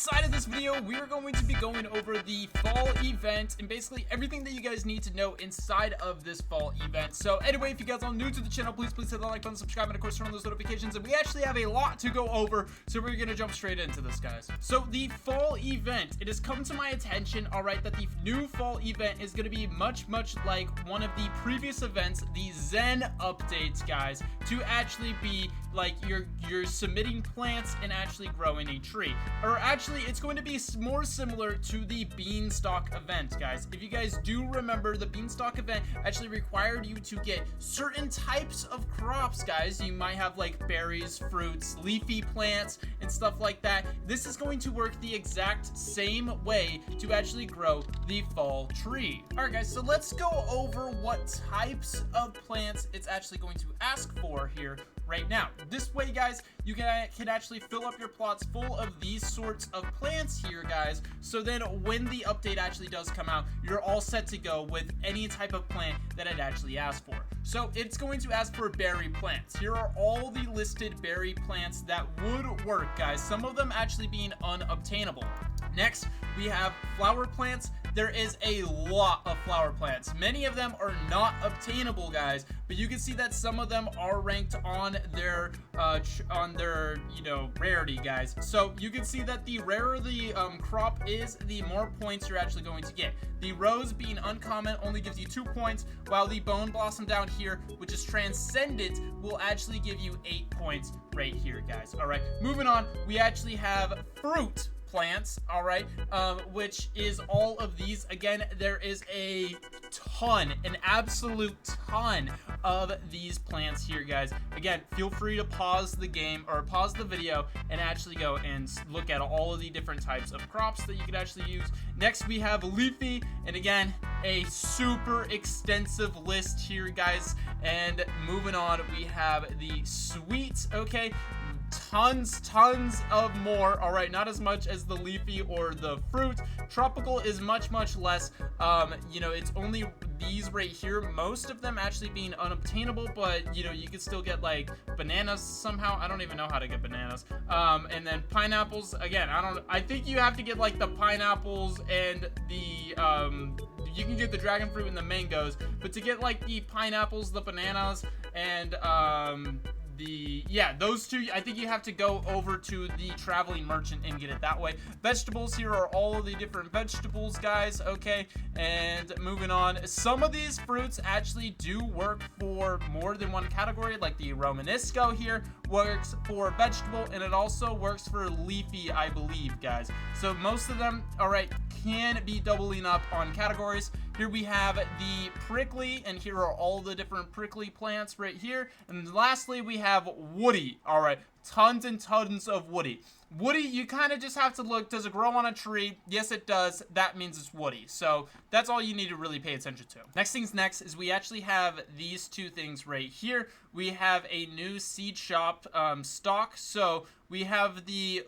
inside of this video, we are going to be going over the fall event and basically everything that you guys need to know inside of this fall event. So anyway, if you guys are new to the channel, please hit the like button, subscribe, and of course turn on those notifications. And we actually have a lot to go over, so we're gonna jump straight into this, guys. So the fall event, it has come to my attention, all right, that the new fall event is gonna be much like one of the previous events, the Zen updates, guys, to actually be like you're submitting plants and actually growing a tree. Or actually, it's going to be more similar to the Beanstalk event, guys. If you guys do remember, the Beanstalk event actually required you to get certain types of crops, guys. You might have like berries, fruits, leafy plants, and stuff like that. This is going to work the exact same way to actually grow the fall tree. Alright, guys, so let's go over what types of plants it's actually going to ask for here right now. This way, guys, you can actually fill up your plots full of these sorts of plants here, guys, so then when the update actually does come out, you're all set to go with any type of plant that it actually asks for. So it's going to ask for berry plants. Here are all the listed berry plants that would work, guys, some of them actually being unobtainable. Next, we have flower plants. There is a lot of flower plants. Many of them are not obtainable, guys, but you can see that some of them are ranked on their rarity, guys. So you can see that the rarer the crop is, the more points you're actually going to get. The rose, being uncommon, only gives you 2 points, while the bone blossom down here, which is transcendent, will actually give you 8 points right here, guys. All right, moving on, we actually have fruit plants, all right, which is all of these. Again, there is an absolute ton of these plants here, guys. Again, feel free to pause the game or pause the video and actually go and look at all of the different types of crops that you could actually use. Next, we have leafy, and again, a super extensive list here, guys. And moving on, we have the sweet, okay, tons of more. All right, not as much as the leafy or the fruit. Tropical is much less. It's only these right here, most of them actually being unobtainable, but you can still get like bananas somehow. I don't even know how to get bananas. And then pineapples, again, I think you have to get like the pineapples and the you can get the dragon fruit and the mangoes, but to get like the pineapples, the bananas, and those two, I think you have to go over to the traveling merchant and get it that way. Vegetables, here are all of the different vegetables, guys, okay? And moving on, some of these fruits actually do work for more than one category, like the Romanesco here works for vegetable, and it also works for leafy, I believe, guys. So most of them, all right, can be doubling up on categories. Here we have the prickly, and here are all the different prickly plants right here. And lastly, we have woody. All right, tons and tons of woody. Woody, you kind of just have to look, does it grow on a tree? Yes, it does. That means it's woody. So that's all you need to really pay attention to. Next things next is we actually have these two things right here. We have a new seed shop stock. So we have the,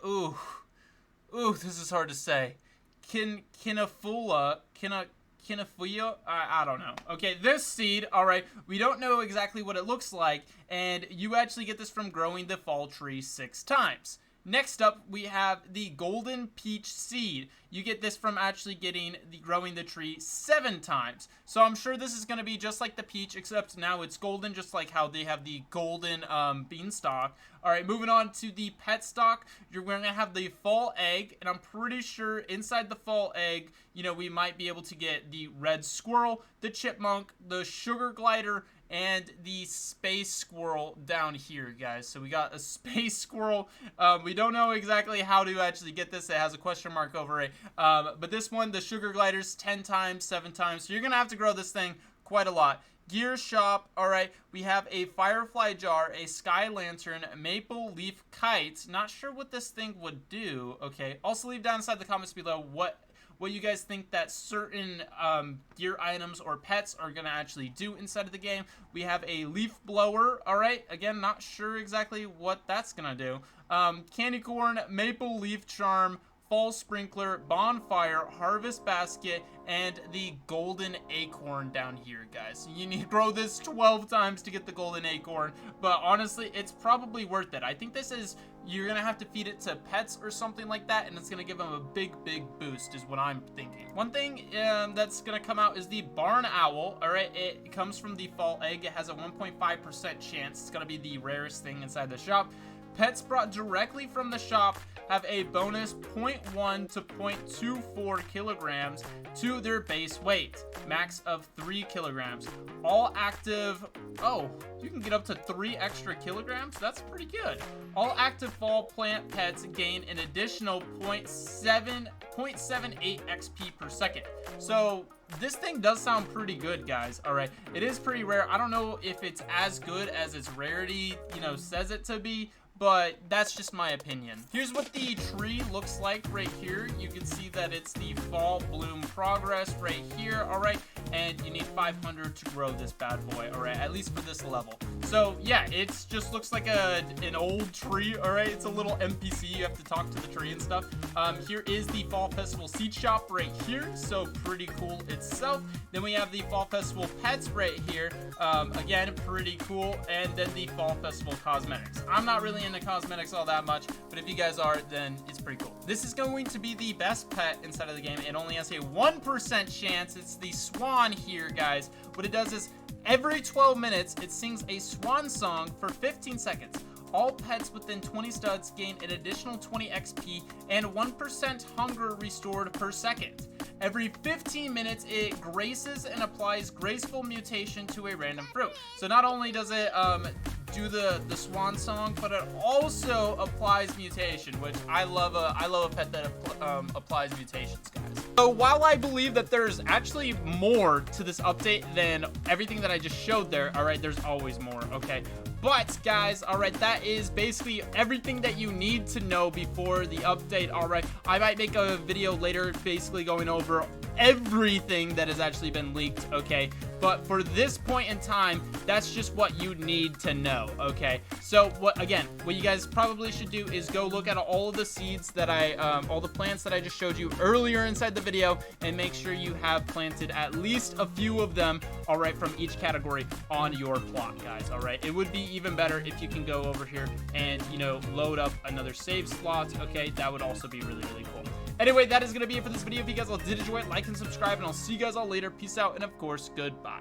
this is hard to say. Kinafuya, I don't know. Okay, this seed, all right, we don't know exactly what it looks like, and you actually get this from growing the fall tree 6 times. Next up, we have the golden peach seed. You get this from actually growing the tree 7 times. So I'm sure this is going to be just like the peach, except now it's golden, just like how they have the golden beanstalk. All right, moving on to the pet stock, you're going to have the fall egg, and I'm pretty sure inside the fall egg, we might be able to get the red squirrel, the chipmunk, the sugar glider, and the space squirrel down here, guys. So we got a space squirrel. We don't know exactly how to actually get this. It has a question mark over it. But this one, the sugar glider's 10 times, 7 times. So you're going to have to grow this thing quite a lot. Gear shop, all right, we have a firefly jar, a sky lantern, a maple leaf kite. Not sure what this thing would do, okay. Also leave down inside the comments below what you guys think that certain gear items or pets are going to actually do inside of the game. We have a leaf blower, all right. Again, not sure exactly what that's going to do. Candy corn, maple leaf charm, fall sprinkler, bonfire, harvest basket, and the golden acorn down here, guys. You need to grow this 12 times to get the golden acorn, but honestly, it's probably worth it. I think this is you're gonna have to feed it to pets or something like that, and it's gonna give them a big boost is what I'm thinking. One thing that's gonna come out is the barn owl. All right, it comes from the fall egg. It has a 1.5% chance. It's gonna be the rarest thing inside the shop. Pets brought directly from the shop have a bonus 0.1 to 0.24 kilograms to their base weight, max of 3 kilograms. All active, oh, you can get up to 3 extra kilograms. That's pretty good. All active fall plant pets gain an additional 0.78 XP per second. So this thing does sound pretty good, guys. All right, it is pretty rare. I don't know if it's as good as its rarity, says it to be, but that's just my opinion. Here's what the tree looks like right here. You can see that it's the fall bloom progress right here, all right? And you need 500 to grow this bad boy, all right? At least for this level. So yeah, it just looks like an old tree, all right? It's a little NPC. You have to talk to the tree and stuff. Here is the Fall Festival seed shop right here. So pretty cool itself. Then we have the Fall Festival pets right here. Again, pretty cool. And then the Fall Festival cosmetics. I'm not really into cosmetics all that much, but if you guys are, then it's pretty cool. This is going to be the best pet inside of the game. It only has a 1% chance. It's the swan here, guys. What it does is every 12 minutes, it sings a swan song for 15 seconds. All pets within 20 studs gain an additional 20 XP and 1% hunger restored per second. Every 15 minutes, it graces and applies graceful mutation to a random fruit. So not only does it do the swan song, but it also applies mutation, which I love a pet that applies mutations, guys. So while I believe that there's actually more to this update than everything that I just showed there, all right, there's always more, okay? But guys, all right, that is basically everything that you need to know before the update. All right, I might make a video later basically going over everything that has actually been leaked, okay? But for this point in time, that's just what you need to know, okay? So what you guys probably should do is go look at all of the seeds that all the plants that I just showed you earlier inside the video, and make sure you have planted at least a few of them, all right, from each category on your plot, guys, all right? It would be even better if you can go over here and, load up another save slot, okay? That would also be really cool. Anyway, that is going to be it for this video. If you guys all did enjoy it, like and subscribe, and I'll see you guys all later. Peace out, and of course, goodbye.